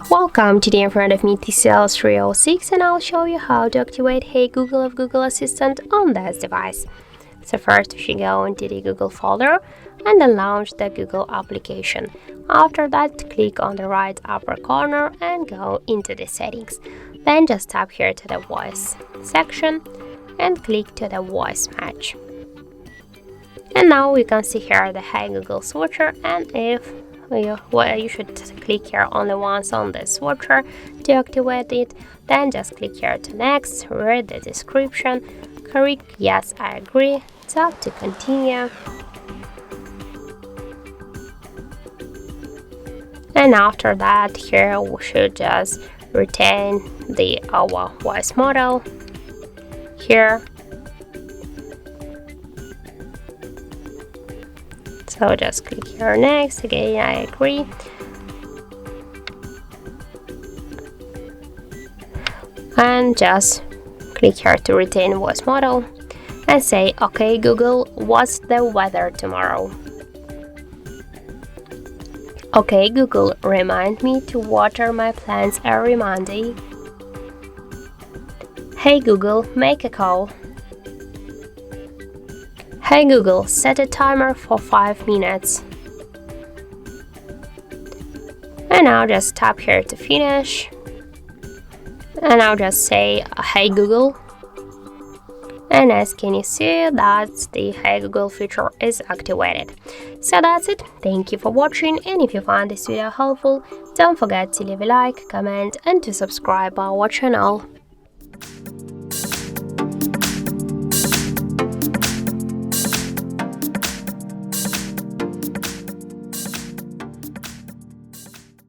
Welcome, today in front of me TCL 306 and I'll show you how to activate Hey Google of Google Assistant on this device. So first you should go into the Google folder and then launch the Google application. After that, click on the right upper corner and go into the settings. Then just tap here to the voice section and click to the voice match. And now you can see here the Hey Google switcher, and if you should click here only once on the switcher to activate it. Then just click here to next, read the description, click yes I agree, tap to continue, and after that here we should just retain our voice model here. So just click here next, again I agree, and just click here to retain voice model and say okay Google, what's the weather tomorrow? Okay Google, remind me to water my plants every Monday. Hey Google, make a call. Hey Google, set a timer for 5 minutes. And now just tap here to finish. And I'll just say Hey Google. And as can you see that the Hey Google feature is activated. So that's it. Thank you for watching, and if you found this video helpful, don't forget to leave a like, comment and to subscribe our channel.